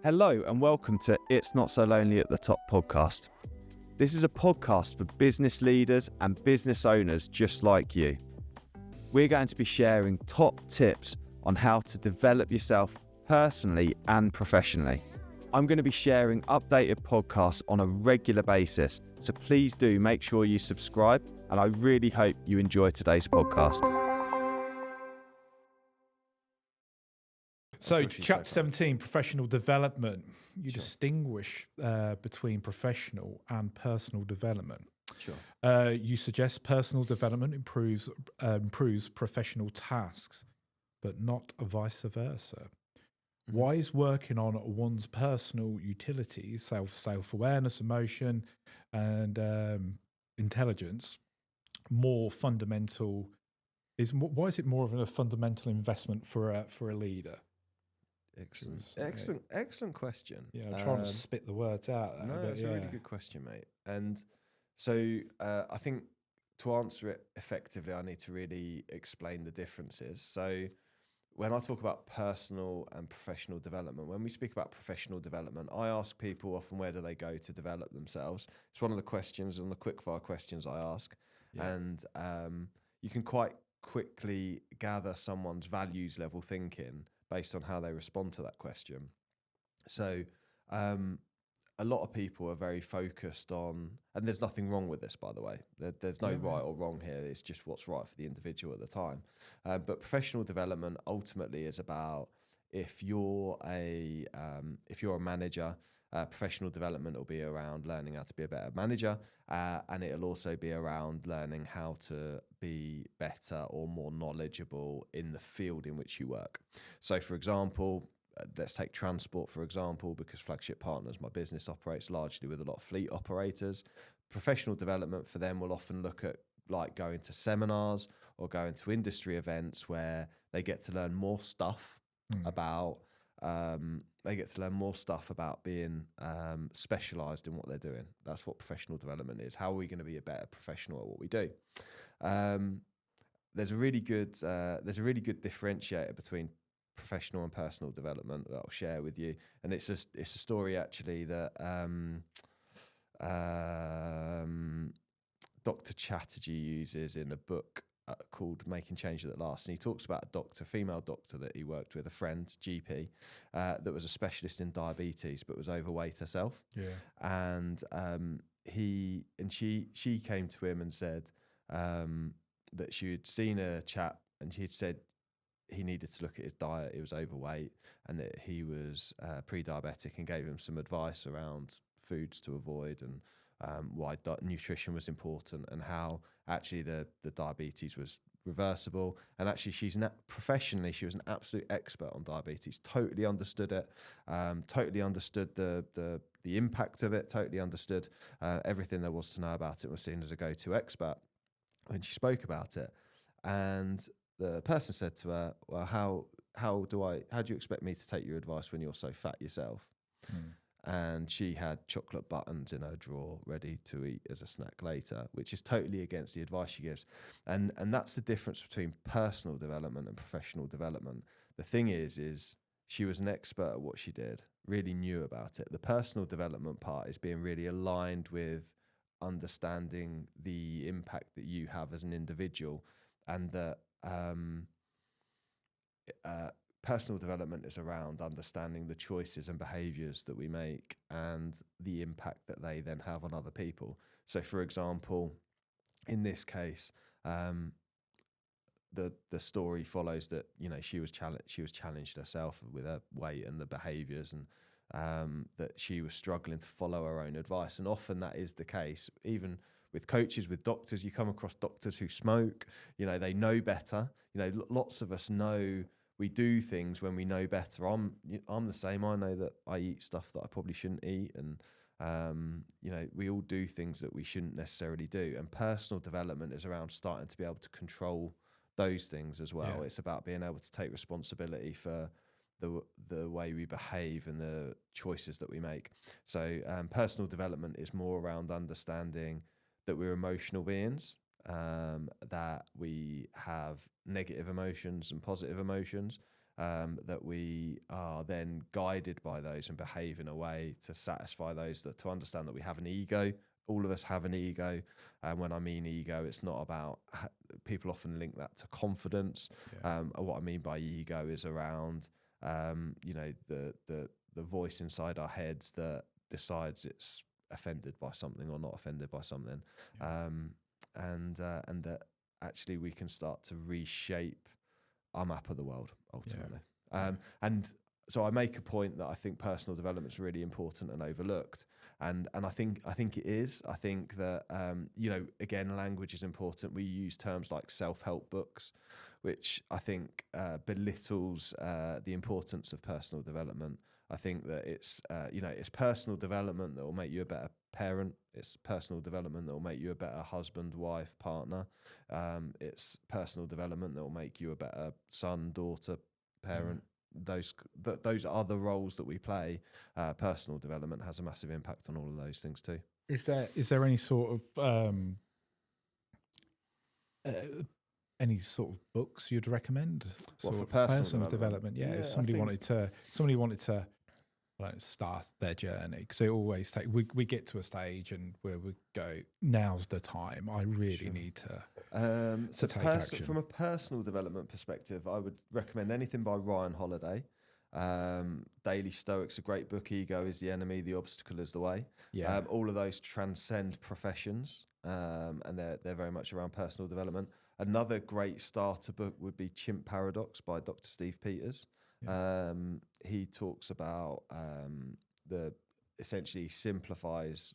Hello and welcome to It's Not So Lonely at the Top podcast. This is a podcast for business leaders and business owners just like you. We're going to be sharing top tips on how to develop yourself personally and professionally. I'm going to be sharing updated podcasts on a regular basis, so please do make sure you subscribe, and I really hope you enjoy today's podcast. So, chapter 17, professional development. You distinguish between professional and personal development. Sure. You suggest personal development improves professional tasks, but not vice versa. Mm-hmm. Why is working on one's personal utilities, self-awareness, emotion, and intelligence more fundamental? Why is it more of a fundamental investment for a leader? Excellent question. Yeah, I'm trying to spit the words out there. No, it's a really good question, mate. And so I think to answer it effectively, I need to really explain the differences. So when I talk about personal and professional development, when we speak about professional development, I ask people often where do they go to develop themselves. It's one of the questions and the quickfire questions I ask. Yeah. And you can quite quickly gather someone's values level thinking based on how they respond to that question. So a lot of people are very focused on, and there's nothing wrong with this, by the way. There's no right or wrong here. It's just what's right for the individual at the time. But professional development ultimately is about if you're a manager, professional development will be around learning how to be a better manager, and it'll also be around learning how to be better or more knowledgeable in the field in which you work. So, for example, let's take transport, for example, because Flagship Partners, my business, operates largely with a lot of fleet operators. Professional development for them will often look at like going to seminars or going to industry events where they get to learn more stuff about being specialised in what they're doing. That's what professional development is. How are we going to be a better professional at what we do? There's a really good differentiator between professional and personal development that I'll share with you, and it's a story actually that Dr. Chatterjee uses in a book called Making Change That Lasts, and he talks about a female doctor that he worked with, a friend, GP, that was a specialist in diabetes but was overweight herself. Yeah. And she came to him and said that she had seen a chap and she had said he needed to look at his diet. He was overweight and that he was pre-diabetic, and gave him some advice around foods to avoid and why nutrition was important, and how actually the diabetes was reversible. And actually professionally she was an absolute expert on diabetes, totally understood it, totally understood the impact of it, totally understood everything there was to know about it, was seen as a go-to expert when she spoke about it. And the person said to her, well, how do you expect me to take your advice when you're so fat yourself? And she had chocolate buttons in her drawer ready to eat as a snack later, which is totally against the advice she gives. And that's the difference between personal development and professional development. The thing is she was an expert at what she did, really knew about it. The personal development part is being really aligned with understanding the impact that you have as an individual, and that personal development is around understanding the choices and behaviours that we make and the impact that they then have on other people. So, for example, in this case, the story follows that she was challenged herself with her weight and the behaviours, and that she was struggling to follow her own advice. And often that is the case, even with coaches, with doctors. You come across doctors who smoke. They know better. Lots of us know. We do things when we know better. I'm the same. I know that I eat stuff that I probably shouldn't eat, and we all do things that we shouldn't necessarily do. And personal development is around starting to be able to control those things as well. Yeah. It's about being able to take responsibility for the way we behave and the choices that we make. So personal development is more around understanding that we're emotional beings, that we have negative emotions and positive emotions, that we are then guided by those and behave in a way to satisfy those, that to understand that we have an ego. All of us have an ego. And when I mean ego, it's not about, people often link that to confidence. What I mean by ego is around, the voice inside our heads that decides it's offended by something or not offended by something. And that actually we can start to reshape our map of the world ultimately. And so I make a point that I think personal development is really important and overlooked, and I think it is. I think that again, language is important. We use terms like self-help books, which I think belittles the importance of personal development. I think that it's personal development that will make you a better parent. It's personal development that will make you a better husband, wife, partner. It's personal development that will make you a better son, daughter, parent. Those are the roles that we play. Personal development has a massive impact on all of those things too. Is there any sort of books you'd recommend? For personal development? Yeah, if somebody wanted to start their journey, because it always we get to a stage and where we go, now's the time. I really need to. Take action. From a personal development perspective, I would recommend anything by Ryan Holiday. Daily Stoic's a great book. Ego is the enemy, the obstacle is the way. All of those transcend professions, and they're very much around personal development. Another great starter book would be Chimp Paradox by Dr. Steve Peters. He talks about essentially simplifies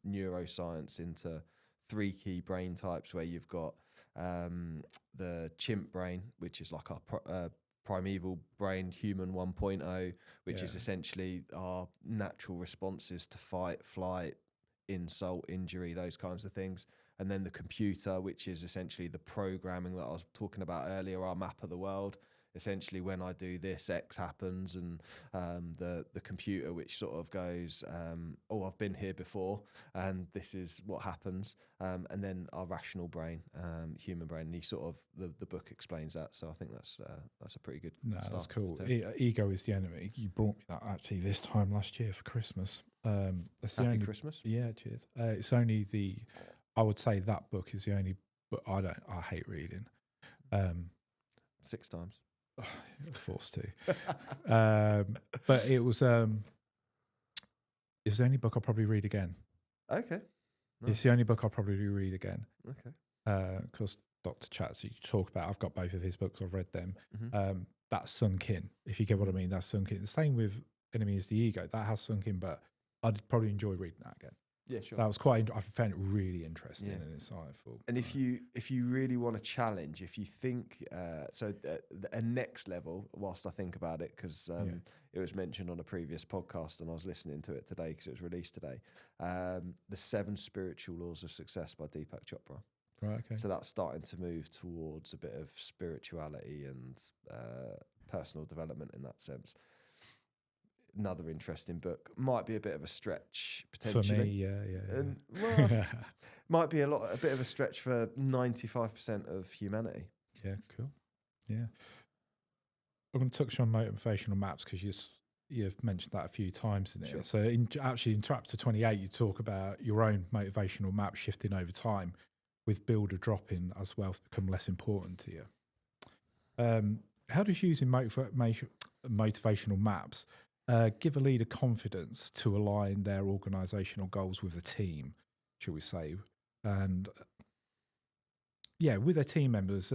neuroscience into 3 key brain types, where you've got the chimp brain, which is like our primeval brain, human 1.0, which is essentially our natural responses to fight, flight, insult, injury, those kinds of things. And then the computer, which is essentially the programming that I was talking about earlier, our map of the world. Essentially, when I do this, X happens, and the computer, which sort of goes, I've been here before, and this is what happens. And then our rational brain, human brain. And he sort of the book explains that. So I think that's a pretty good. No, that's cool. Ego is the enemy. You brought me that actually this time last year for Christmas. Happy Christmas. Yeah, cheers. It's only I would say that book is the only book I hate reading. 6 times. Forced to. But it was the only book I'll probably read again. Okay. Nice. It's the only book I'll probably read again. Okay. Because Dr. Chatz, you talk about, I've got both of his books, I've read them. That's sunk in, if you get what I mean. That's sunk in. The same with Enemy is the Ego. That has sunk in, but I'd probably enjoy reading that again. Yeah, sure. That was I found it really interesting and insightful. And if you really want to challenge, if you think a next level, whilst I think about it, because it was mentioned on a previous podcast and I was listening to it today because it was released today. The 7 Spiritual Laws of Success by Deepak Chopra. Right. Okay. So that's starting to move towards a bit of spirituality and personal development in that sense. Another interesting book. Might be a bit of a stretch potentially. For me, yeah. And, might be a bit of a stretch for 95% of humanity. Yeah, cool. Yeah, I'm going to touch on motivational maps because you've mentioned that a few times in it. Sure. So in chapter 28, you talk about your own motivational map shifting over time, with builder dropping as wealth become less important to you. How does using motivational maps give a leader confidence to align their organisational goals with the team, shall we say? And with their team members,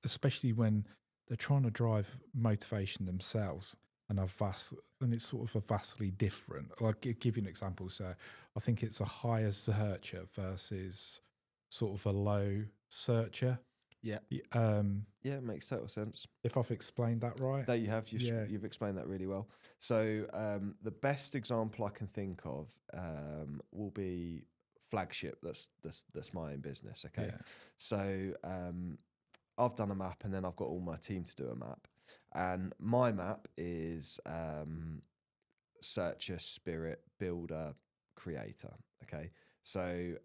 especially when they're trying to drive motivation themselves, and it's sort of a vastly different. I'll give you an example. So I think it's a higher searcher versus sort of a low searcher. Yeah. It makes total sense. If I've explained that right. There you have. You've explained that really well. So the best example I can think of will be Flagship. That's my own business. Okay. Yeah. So I've done a map, and then I've got all my team to do a map. And my map is searcher, spirit, builder, creator. Okay. So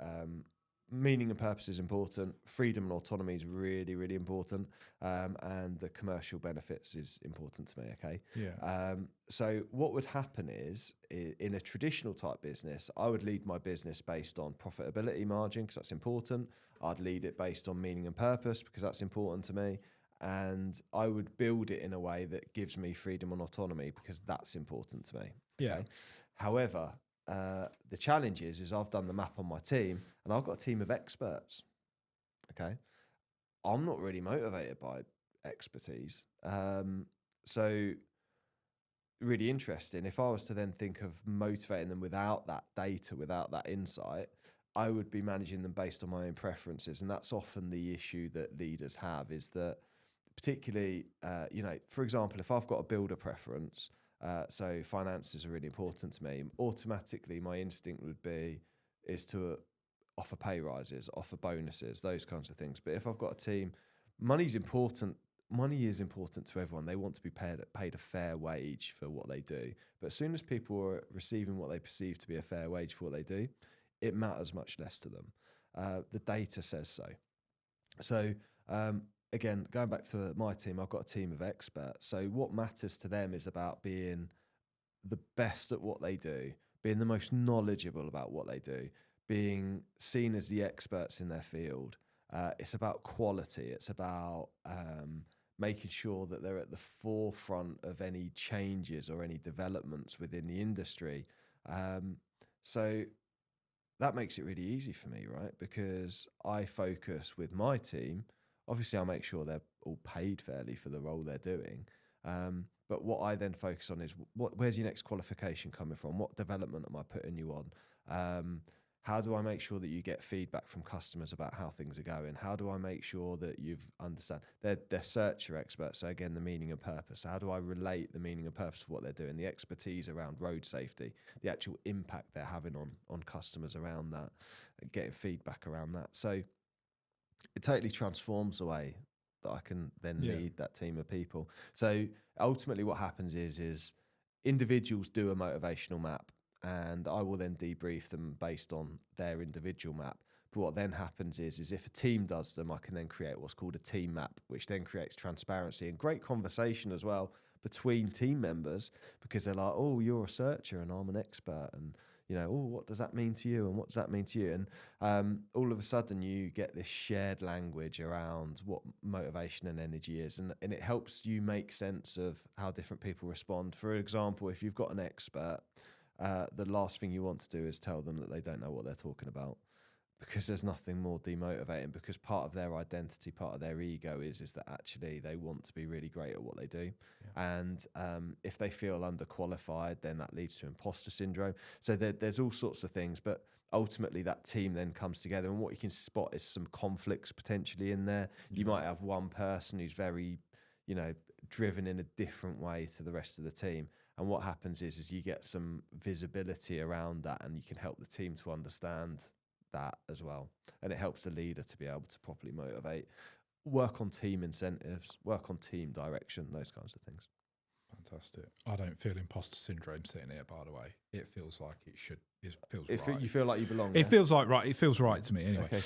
meaning and purpose is important. Freedom and autonomy is really, really important. And the commercial benefits is important to me, okay? Yeah. So what would happen is, in a traditional type business, I would lead my business based on profitability margin, because that's important. I'd lead it based on meaning and purpose, because that's important to me. And I would build it in a way that gives me freedom and autonomy, because that's important to me. Okay? Yeah. However, the challenge is I've done the map on my team, and I've got a team of experts. Okay. I'm not really motivated by expertise. So really interesting. If I was to then think of motivating them without that data, without that insight, I would be managing them based on my own preferences. And that's often the issue that leaders have, is that particularly, for example, if I've got a builder preference, so finances are really important to me, automatically my instinct would be is to offer pay rises, offer bonuses, those kinds of things. But if I've got a team, money is important to everyone. They want to be paid a fair wage for what they do. But as soon as people are receiving what they perceive to be a fair wage for what they do, it matters much less to them. The data says so. So again, going back to my team, I've got a team of experts. So what matters to them is about being the best at what they do, being the most knowledgeable about what they do, being seen as the experts in their field. It's about quality. It's about making sure that they're at the forefront of any changes or any developments within the industry. So that makes it really easy for me, right? Because I focus with my team. Obviously, I make sure they're all paid fairly for the role they're doing. But what I then focus on is where's your next qualification coming from? What development am I putting you on? How do I make sure that you get feedback from customers about how things are going? How do I make sure that you've understand? They're searcher experts. So again, the meaning and purpose. How do I relate the meaning and purpose of what they're doing? The expertise around road safety, the actual impact they're having on customers around that, and getting feedback around that. So it totally transforms the way that I can then lead that team of people. So ultimately what happens is individuals do a motivational map, and I will then debrief them based on their individual map. But what then happens is if a team does them, I can then create what's called a team map, which then creates transparency and great conversation as well between team members, because they're like, oh, you're a searcher and I'm an expert, and oh, what does that mean to you? And what does that mean to you? And all of a sudden you get this shared language around what motivation and energy is. And it helps you make sense of how different people respond. For example, if you've got an expert, the last thing you want to do is tell them that they don't know what they're talking about, because there's nothing more demotivating, because part of their identity, part of their ego is that actually they want to be really great at what they do. Yeah. And if they feel underqualified, then that leads to imposter syndrome. So there's all sorts of things, but ultimately that team then comes together, and what you can spot is some conflicts potentially in there. You might have one person who's very, driven in a different way to the rest of the team. And what happens is you get some visibility around that, and you can help the team to understand that as well. And it helps the leader to be able to properly motivate, work on team incentives, work on team direction, those kinds of things. Fantastic. I don't feel imposter syndrome sitting here, by the way. It feels like it should. It feels right. You feel like you belong. It feels like right. It feels right to me anyway. Okay.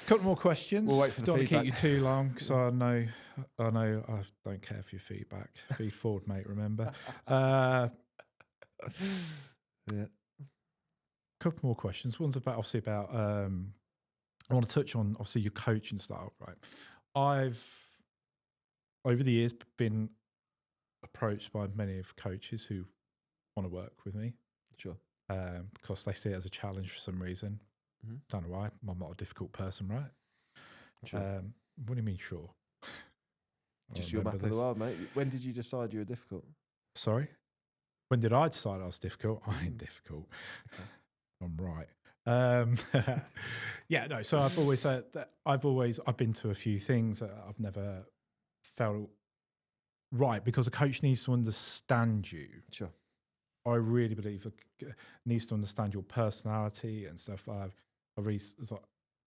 Couple more questions. We'll wait for the Don't feedback. want to keep you too long, because I know I don't care for your feedback. Feed forward, mate. Remember. Yeah. Couple more questions. One's about I want to touch on obviously your coaching style, right? I've over the years been approached by many of coaches who want to work with me. Sure. Because they see it as a challenge for some reason. Mm-hmm. Don't know why. I'm not a difficult person, right? Sure. What do you mean, sure? Just your map of the world, mate. When did you decide you were difficult? Sorry? When did I decide I was difficult? I ain't difficult. Okay. I'm right. Yeah, no. So I've always said that I've been to a few things that I've never felt right, because a coach needs to understand you. Sure. I really believe it needs to understand your personality and stuff. I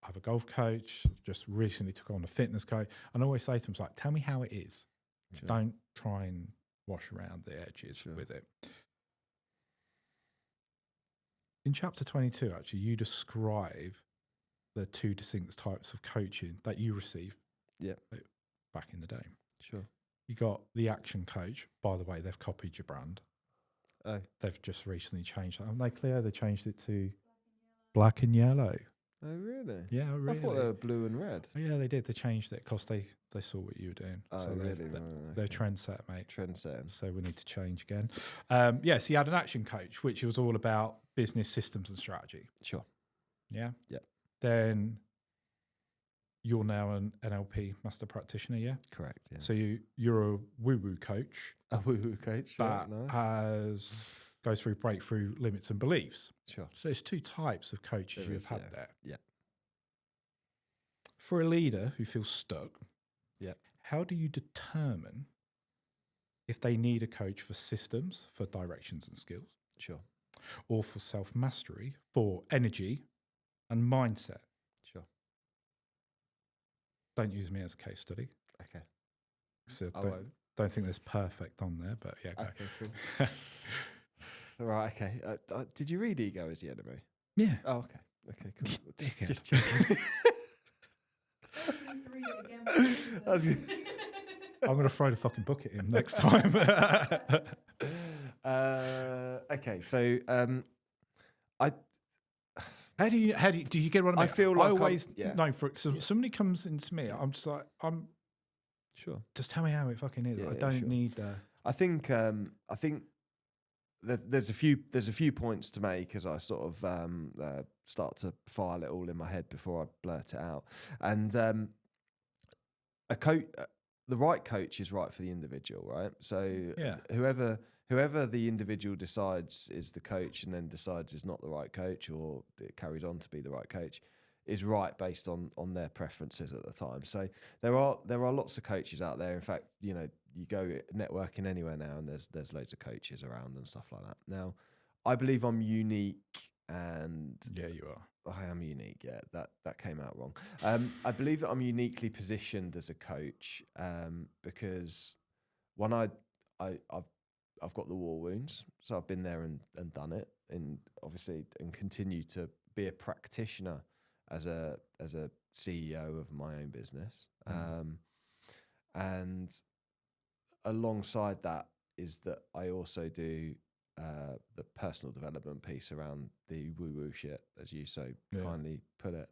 have a golf coach, just recently took on a fitness coach, and I always say to him, like, tell me how it is. Sure. Don't try and wash around the edges with it. In chapter 22, actually, you describe the two distinct types of coaching that you received back in the day. Sure. You got the action coach. By the way, they've copied your brand. Oh. They've just recently changed it. Haven't they, Cleo? They changed it to black and yellow. Oh, really? Yeah, really. I thought they were blue and red. Oh, yeah, they did. They changed it because they saw what you were doing. Oh, so really? They're trendset, mate. Trendsetting. So we need to change again. So you had an action coach, which was all about business systems and strategy. Sure. Yeah? Yeah. Then you're now an NLP master practitioner, yeah? Correct, yeah. So you're a woo-woo coach. A woo-woo coach, that nice. goes through breakthrough limits and beliefs. Sure. So there's two types of coaches you've had there. Yeah. For a leader who feels stuck, yeah, how do you determine if they need a coach for systems, for directions and skills? Sure. Or for self-mastery, for energy and mindset? Sure. Don't use me as a case study. Okay. So I won't. Don't think there's perfect on there, but yeah. Go. Okay, cool. Right, okay. Did you read Ego is the Enemy? Yeah. Oh, okay. Okay, cool. Dickhead. Just checking. I'm going to throw the fucking book at him next time. Okay, so How do you get what I mean? I feel like I always yeah. know somebody comes into me, I'm just like, sure. Just tell me how it fucking is. Yeah, I don't sure. need I think there's a few points to make as I sort of start to file it all in my head before I blurt it out. And the right coach is right for the individual, right? So yeah. whoever the individual decides is the coach and then decides is not the right coach, or it carries on to be the right coach, is right based on their preferences at the time. So there are lots of coaches out there. In fact, you know, you go networking anywhere now and there's loads of coaches around and stuff like that. Now, I believe I'm unique, and yeah, you are. I am unique. Yeah, that came out wrong. I believe that I'm uniquely positioned as a coach because one, I've got the war wounds, so I've been there and done it, and obviously and continue to be a practitioner as a CEO of my own business. And alongside that is that I also do the personal development piece around the woo-woo shit, as you so kindly put it.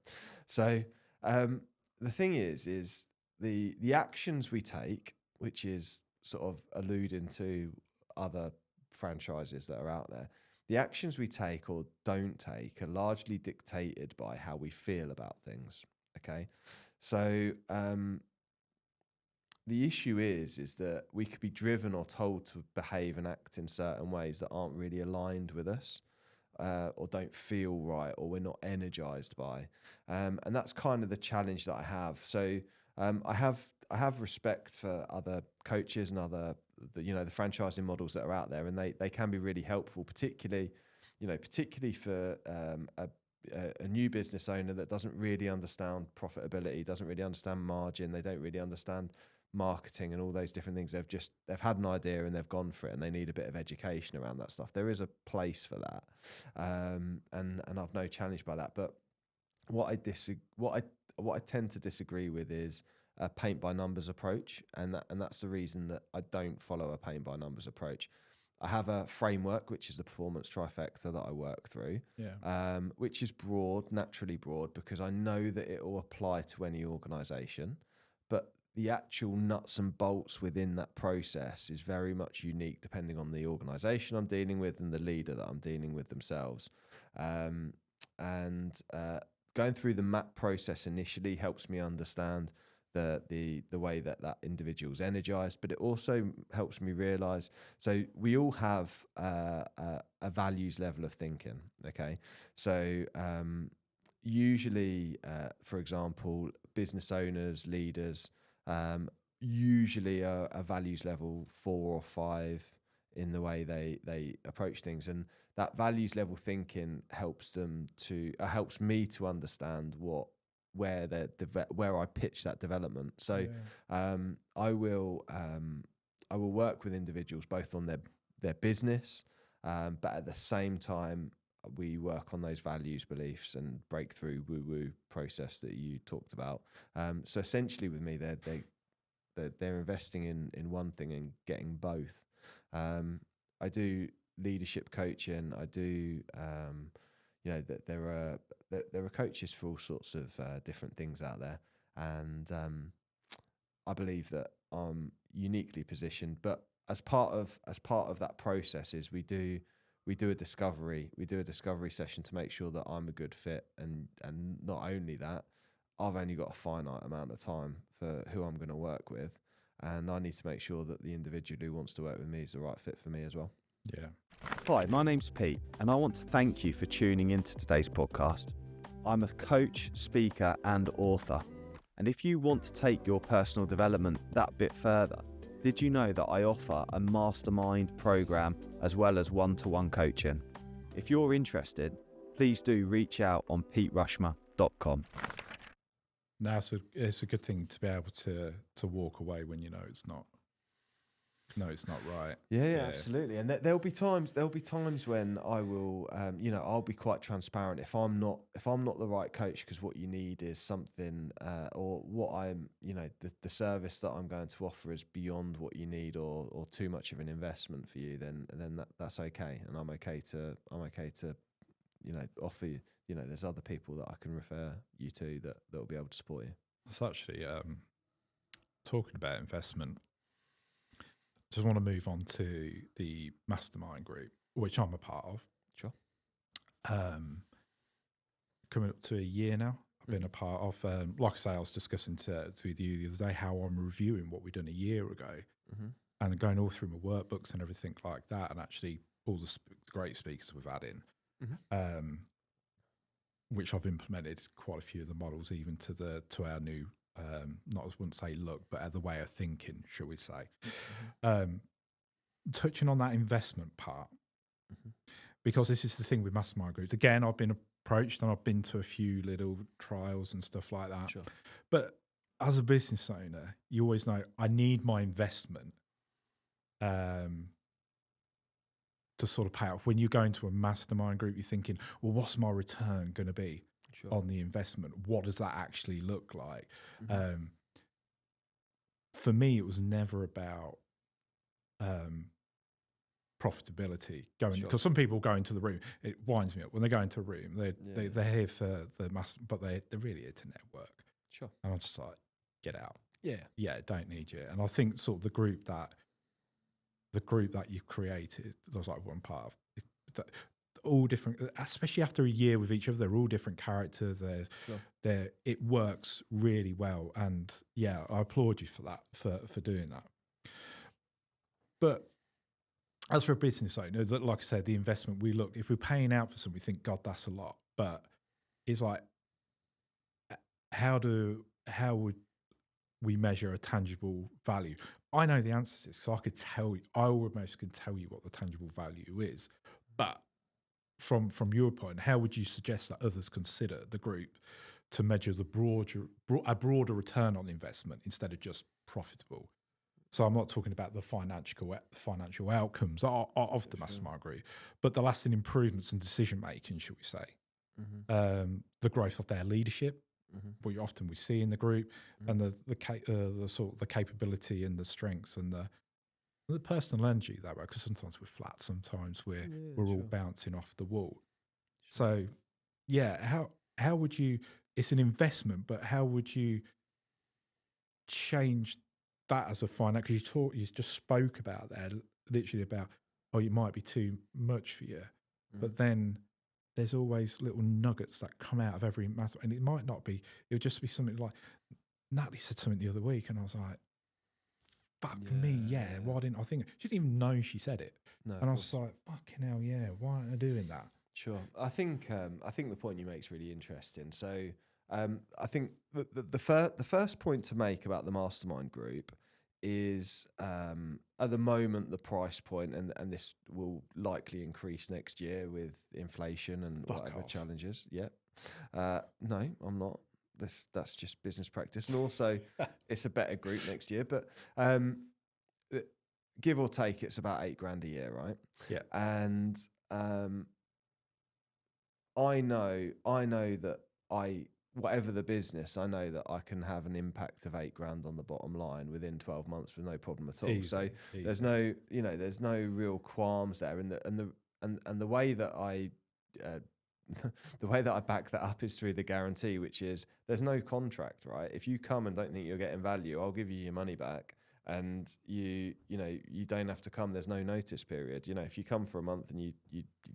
So the thing is the actions we take, which is sort of alluding to other franchises that are out there, the actions we take or don't take are largely dictated by how we feel about things. Okay, so the issue is that we could be driven or told to behave and act in certain ways that aren't really aligned with us, or don't feel right, or we're not energized by, and that's kind of the challenge that I have. So I have respect for other coaches and other the franchising models that are out there, and they can be really helpful, particularly for a new business owner that doesn't really understand profitability, doesn't really understand margin, they don't really understand marketing and all those different things. They've had an idea and they've gone for it, and they need a bit of education around that stuff. There is a place for that, and I've no challenge by that. But what I tend to disagree with is a paint by numbers approach, and that's the reason that I don't follow a paint by numbers approach. I have a framework, which is the Performance Trifecta, that I work through, which is broad, naturally broad, because I know that it will apply to any organisation, but the actual nuts and bolts within that process is very much unique depending on the organisation I'm dealing with and the leader that I'm dealing with themselves. Going through the MAP process initially helps me understand the way that individual's energized, but it also helps me realize, so we all have a values level of thinking. Okay, so usually, for example, business owners, leaders, usually a values level 4 or 5 in the way they approach things, and that values level thinking helps me to understand where I pitch that development. So I will work with individuals both on their business, but at the same time we work on those values, beliefs, and breakthrough woo-woo process that you talked about. So essentially with me, they're investing in one thing and getting both. I do leadership coaching. I do, that there are coaches for all sorts of different things out there, and I believe that I'm uniquely positioned. But as part of that process is we do a discovery session to make sure that I'm a good fit, and not only that, I've only got a finite amount of time for who I'm going to work with, and I need to make sure that the individual who wants to work with me is the right fit for me as well. Yeah. Hi, my name's Pete, and I want to thank you for tuning into today's podcast. I'm a coach, speaker, and author. And if you want to take your personal development that bit further, did you know that I offer a mastermind program as well as one-to-one coaching? If you're interested, please do reach out on peterushmer.com. Now it's a good thing to be able to walk away when you know it's not right. Yeah, absolutely. And there'll be times when I will, I'll be quite transparent if I'm not the right coach, because what you need is something, or what I'm, the service that I'm going to offer is beyond what you need, or too much of an investment for you. Then that's okay, and I'm okay to offer you. There's other people that I can refer you to that will be able to support you. It's actually talking about investment. Just want to move on to the mastermind group, which I'm a part of. Sure. Coming up to a year now, I've been a part of. Like I say, I was discussing with you the other day how I'm reviewing what we've done a year ago, and going all through my workbooks and everything like that, and actually all the great speakers we've had in, which I've implemented quite a few of the models, even to our new. Not, I wouldn't say look, but the way of thinking, shall we say. Touching on that investment part, because this is the thing with mastermind groups. Again, I've been approached and I've been to a few little trials and stuff like that. Sure. But as a business owner, you always know I need my investment to sort of pay off. When you go into a mastermind group, you're thinking, well, what's my return going to be? Sure. On the investment? What does that actually look like? For me, it was never about profitability. Because some people go into the room, it winds me up when they go into a room. They're here for the master, but they're really here to network. Sure. And I'm just like, get out. Yeah, don't need you. And I think sort of the group that you've created, I was like one part of. All different, especially after a year with each other. They're all different characters. It works really well, and I applaud you for that, for doing that. But as for a business owner, like I said, the investment, if we're paying out for something, we think, God, that's a lot. But it's like, how would we measure a tangible value? I know the answer to this, so I almost can tell you what the tangible value is, but from your point, how would you suggest that others consider the group to measure a broader return on investment instead of just profitable? So I'm not talking about the financial outcomes of the mastermind group, but the lasting improvements in decision making, should we say, the growth of their leadership, what often we see in the group, and the sort of the capability and the strengths and the personal energy that way, because sometimes we're flat, sometimes we're all bouncing off the wall. Sure. So, how would you? It's an investment, but how would you change that as a finance? Because you just spoke about that, literally about, it might be too much for you, but then there's always little nuggets that come out of every matter, and it might not be. It would just be something like Natalie said something the other week, and I was like, fuck me, why didn't I think? She didn't even know she said it. No, and I was like, fucking hell, why aren't I doing that? Sure. I think the point you make is really interesting. So I think the first point to make about the mastermind group is at the moment the price point, and this will likely increase next year with inflation and whatever challenges. Yeah. No, I'm not. That's just business practice, and also it's a better group next year. But give or take, it's about $8,000 a year, right? Yeah. And I know that whatever the business, I know that I can have an impact of $8,000 on the bottom line within 12 months with no problem at all. Easy. There's no real qualms there. And the way that I, the way that I back that up is through the guarantee, which is there's no contract, right? If you come and don't think you're getting value, I'll give you your money back. And you don't have to come. There's no notice period. If you come for a month and you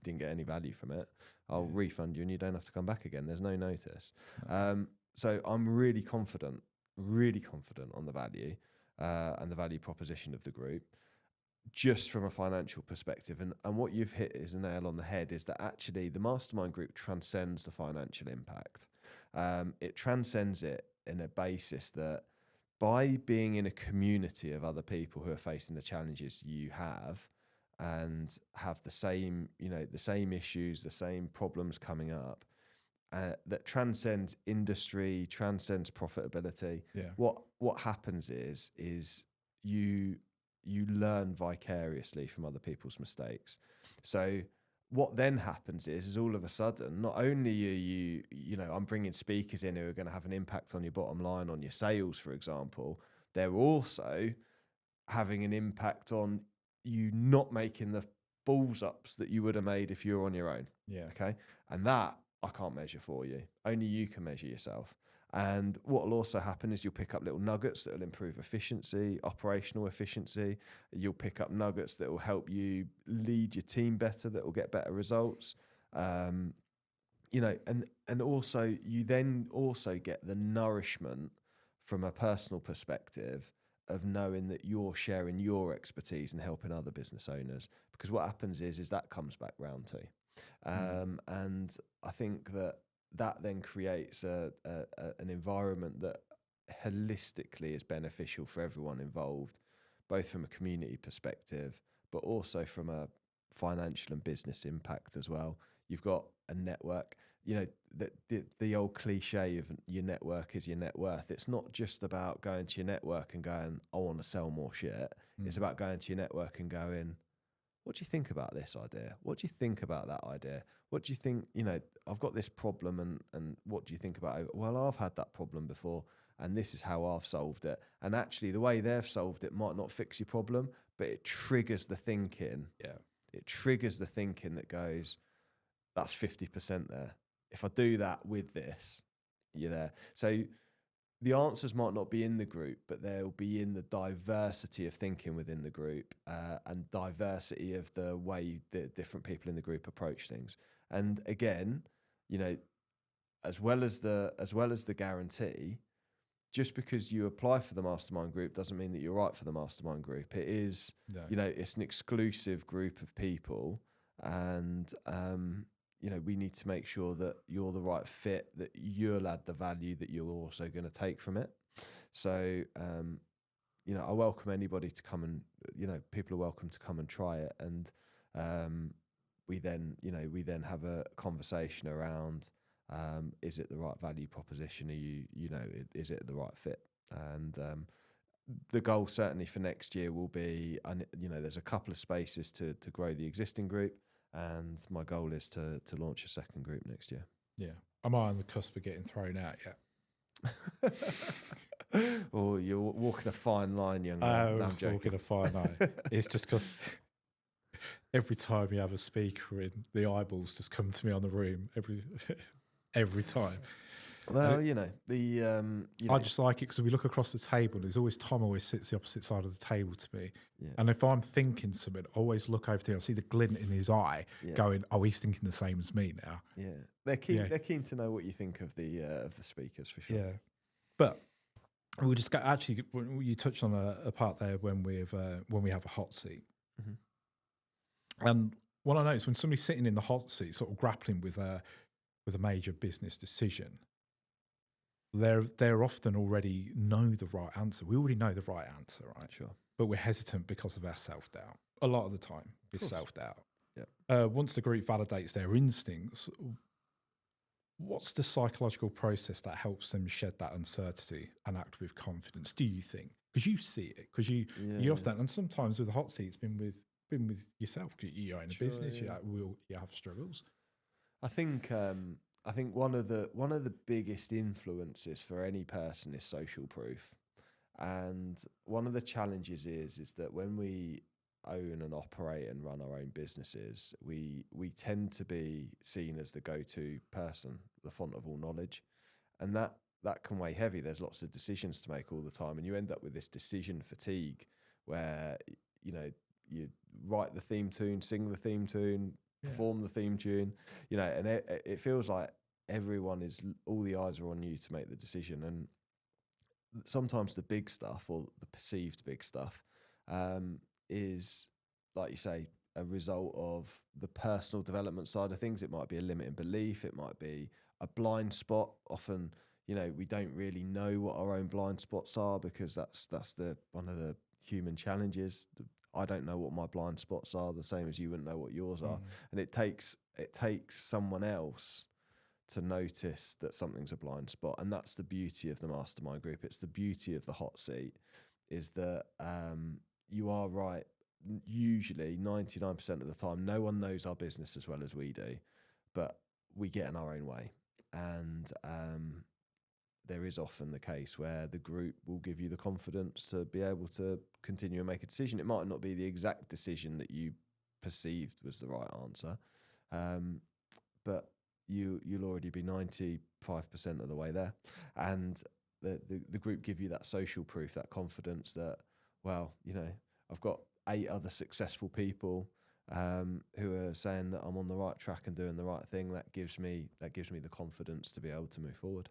didn't get any value from it, I'll refund you and you don't have to come back again. There's no notice. So I'm really confident on the value and the value proposition of the group, just from a financial perspective. And what you've hit is a nail on the head, is that actually the mastermind group transcends the financial impact. It transcends it in a basis that, by being in a community of other people who are facing the challenges you have and have the same issues, the same problems coming up, that transcends industry, transcends profitability. Yeah. What happens is you learn vicariously from other people's mistakes. So what then happens is all of a sudden, not only are I'm bringing speakers in who are going to have an impact on your bottom line, on your sales, for example, they're also having an impact on you not making the balls ups that you would have made if you were on your own. Yeah. Okay. And that I can't measure for you. Only you can measure yourself. And what will also happen is you'll pick up little nuggets that will improve efficiency, operational efficiency. You'll pick up nuggets that will help you lead your team better, that will get better results. And also you then also get the nourishment from a personal perspective of knowing that you're sharing your expertise and helping other business owners. Because what happens is that comes back round too. And I think that then creates an environment that holistically is beneficial for everyone involved, both from a community perspective, but also from a financial and business impact as well. You've got a network, the old cliche of your network is your net worth. It's not just about going to your network and going, I want to sell more shit. It's about going to your network and going, what do you think about this idea? What do you think about that idea? What do you think, I've got this problem and what do you think about it? Well, I've had that problem before and this is how I've solved it. And actually the way they've solved it might not fix your problem, but it triggers the thinking. Yeah. It triggers the thinking that goes, that's 50% there. If I do that with this, you're there. So the answers might not be in the group, but they'll be in the diversity of thinking within the group and diversity of the way that different people in the group approach things. And again, as well as the guarantee, just because you apply for the mastermind group doesn't mean that you're right for the mastermind group. It is, it's an exclusive group of people, and we need to make sure that you're the right fit, that you'll add the value that you're also going to take from it. So, I welcome anybody to come and, people are welcome to come and try it. And we then have a conversation around, is it the right value proposition? Are you, is it the right fit? And the goal certainly for next year will be, there's a couple of spaces to grow the existing group. And my goal is to launch a second group next year. Yeah. Am I on the cusp of getting thrown out yet? Oh, you're walking a fine line, young man. I'm joking. walking a fine line. It's just because every time you have a speaker in, the eyeballs just come to me on the room every time. Well, I just like it because we look across the table. There's always Tom always sits the opposite side of the table to me. Yeah. And if I'm thinking something, I always look over to him. I see the glint in his eye going, oh, he's thinking the same as me now. Yeah. They're keen. Yeah. They're keen to know what you think of the speakers, for sure. Yeah. But we just got, actually, you touched on a part there when we have a hot seat. Mm-hmm. And what I notice when somebody's sitting in the hot seat, sort of grappling with a major business decision, they're often already know the right answer. We already know the right answer, right? Sure. But we're hesitant because of our self-doubt. A lot of the time, it's self-doubt. Yeah. Once the group validates their instincts, what's the psychological process that helps them shed that uncertainty and act with confidence, do you think? Because you see it, because you often, and sometimes with the hot seat, it's been with yourself. You own a business, you have struggles. I think one of the biggest influences for any person is social proof, and one of the challenges is that when we own and operate and run our own businesses, we tend to be seen as the go-to person, the font of all knowledge, and that can weigh heavy. There's lots of decisions to make all the time, and you end up with this decision fatigue where you write the theme tune, sing the theme tune, perform the theme tune, and it feels like all the eyes are on you to make the decision. And sometimes the big stuff, or the perceived big stuff, is, like you say, a result of the personal development side of things. It might be a limiting belief. It might be a blind spot. Often, we don't really know what our own blind spots are, because that's one of the human challenges. I don't know what my blind spots are, the same as you wouldn't know what yours are. And it takes someone else to notice that something's a blind spot. And that's the beauty of the mastermind group. It's the beauty of the hot seat, is that you are right. Usually 99% of the time, no one knows our business as well as we do, but we get in our own way. And there is often the case where the group will give you the confidence to be able to continue and make a decision. It might not be the exact decision that you perceived was the right answer, but you'll already be 95% of the way there. And the group give you that social proof, that confidence that, well, I've got 8 other successful people who are saying that I'm on the right track and doing the right thing. That gives me the confidence to be able to move forward.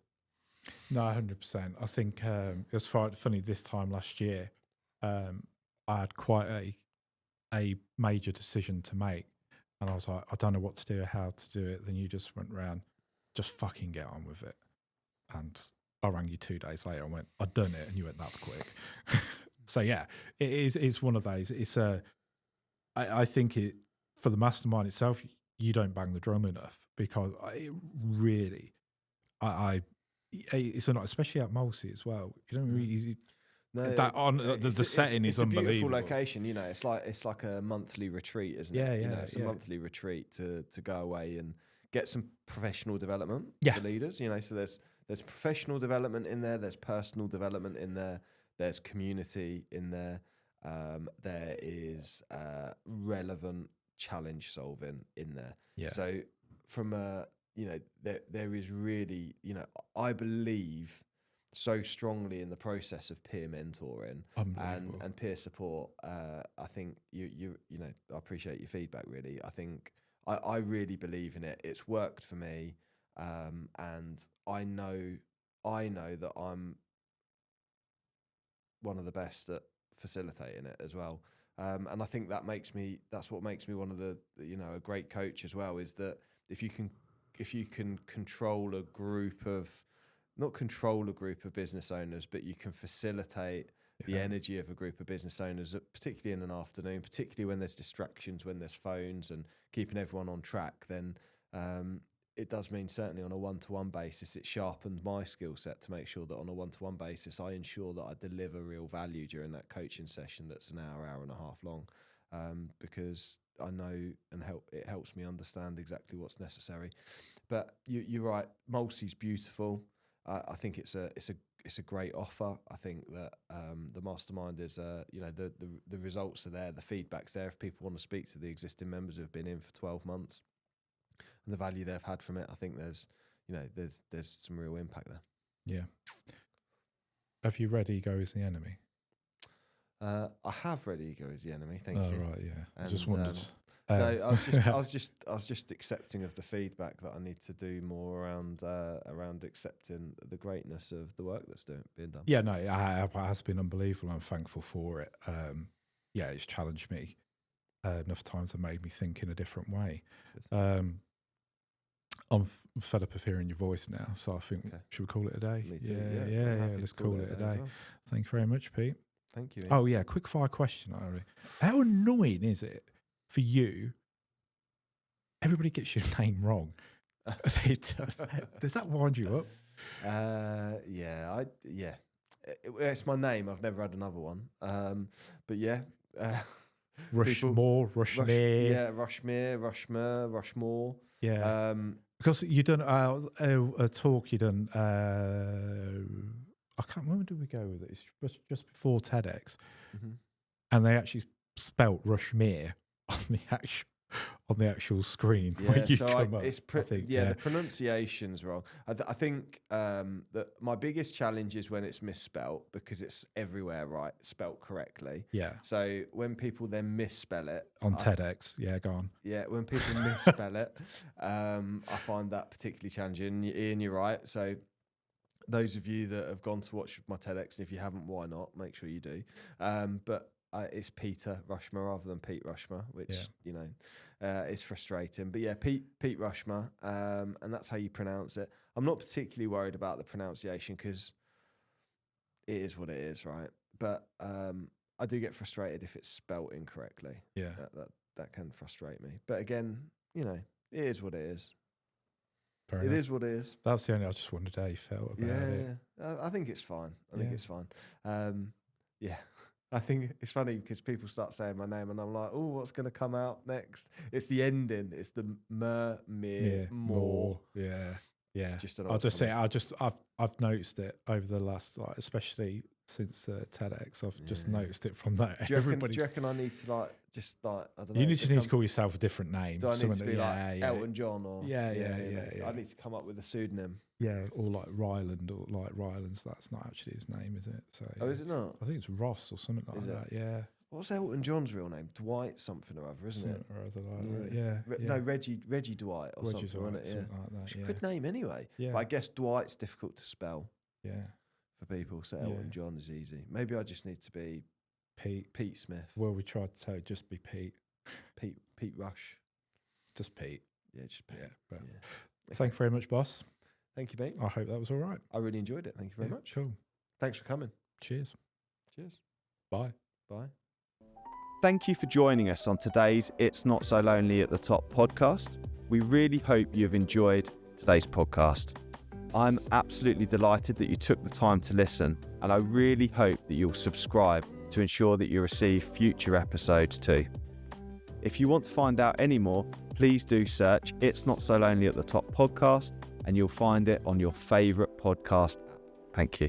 No, 100%. I think it was funny this time last year. I had quite a major decision to make, and I was like, I don't know what to do, how to do it. Then you just went round, just fucking get on with it. And I rang you 2 days later and went, I've done it, and you went, that's quick. So yeah, it's one of those. It's I think for the mastermind itself, you don't bang the drum enough, because it really, it's not, especially at Mulsey as well. You don't really. No, the setting is unbelievable. It's a beautiful location. It's like a monthly retreat, isn't it? It's a monthly retreat to go away and get some professional development for leaders. So there's professional development in there. There's personal development in there. There's community in there. There is relevant challenge solving in there. Yeah. So from there is really, I believe so strongly in the process of peer mentoring and peer support. I think I appreciate your feedback, really. I think I really believe in it. It's worked for me, and I know that I'm one of the best at facilitating it as well. And I think that's what makes me one of the, a great coach as well, is that if you can not control a group of business owners, but you can facilitate the energy of a group of business owners, particularly in an afternoon, particularly when there's distractions, when there's phones, and keeping everyone on track, then it does mean, certainly on a one-to-one basis, it sharpened my skill set to make sure that on a one-to-one basis, I ensure that I deliver real value during that coaching session that's an hour and a half long, because I know it helps me understand exactly what's necessary. But you're right, Mulsey's beautiful. I think it's a great offer. I think that the mastermind is the results are there, the feedback's there. If people want to speak to the existing members who have been in for 12 months and the value they've had from it, I think there's some real impact there. Yeah. Have you read Ego is the Enemy? I have read Ego is the Enemy. Thank you. Oh right, yeah. I just wondered. No, I was just accepting of the feedback that I need to do more around accepting the greatness of the work that's being done. Yeah, no, it has been unbelievable. I'm thankful for it. It's challenged me enough times and made me think in a different way. I'm fed up of hearing your voice now, so I think should we call it a day? Me too. Yeah. Let's call it a day. Well. Thank you very much, Pete. Thank you. Ian. Oh yeah, quick fire question, Ari. How annoying is it for you? Everybody gets your name wrong. Does that wind you up? It's my name. I've never had another one. But yeah. Rushmore, Rushmere. Rushmore. Yeah. Because you done a talk you done. I can't remember. Did we go with it? It's just before TEDx, and they actually spelt Rushmere on the actual screen. Yeah, when you so come up, the pronunciation's wrong. I think that my biggest challenge is when it's misspelt, because it's everywhere right, spelt correctly. Yeah. So when people then misspell it on TEDx, go on. Yeah, when people misspell it, I find that particularly challenging. Ian, you're right. So those of you that have gone to watch my TEDx, and if you haven't, why not? Make sure you do. But it's Peter Rushmer rather than Pete Rushmer, which is frustrating. But yeah, Pete Rushmer, and that's how you pronounce it. I'm not particularly worried about the pronunciation because it is what it is, right? But I do get frustrated if it's spelt incorrectly. Yeah, that can frustrate me. But again, it is what it is. Fair it enough. is what it is. That's the only. I just wondered how you felt about it. Yeah, I think it's fine. I think it's fine. I think it's funny because people start saying my name and I'm like, oh, what's going to come out next? It's the ending. It's the more. Yeah. I'll just say, I've noticed it over the last, especially since the TEDx. I've just noticed it from that. Do you reckon I need to I don't know. You just need to call yourself a different name. Do I need to be like Elton John or? Yeah. I need to come up with a pseudonym. Yeah, or like Ryland, or like Ryland's. That's not actually his name, is it? So. Oh, is it not? I think it's Ross or something like that. Yeah. What's Elton John's real name? Dwight something or other, isn't it? Or other like that. No, Reggie Dwight or Reggie something, Dwight, wasn't it? Like that, It's a good name anyway. Yeah. But I guess Dwight's difficult to spell. Yeah. For people, so Elton John is easy. Maybe I just need to be Pete Smith. Well, we tried to say just be Pete. Pete Rush. Just Pete. Yeah, just Pete. Yeah. But thank you very much, boss. Thank you, mate. I hope that was all right. I really enjoyed it. Thank you very much. Cool. Thanks for coming. Cheers. Bye. Thank you for joining us on today's It's Not So Lonely at the Top podcast. We really hope you've enjoyed today's podcast. I'm absolutely delighted that you took the time to listen, and I really hope that you'll subscribe to ensure that you receive future episodes too. If you want to find out any more, please do search It's Not So Lonely at the Top podcast, and you'll find it on your favourite podcast app. Thank you.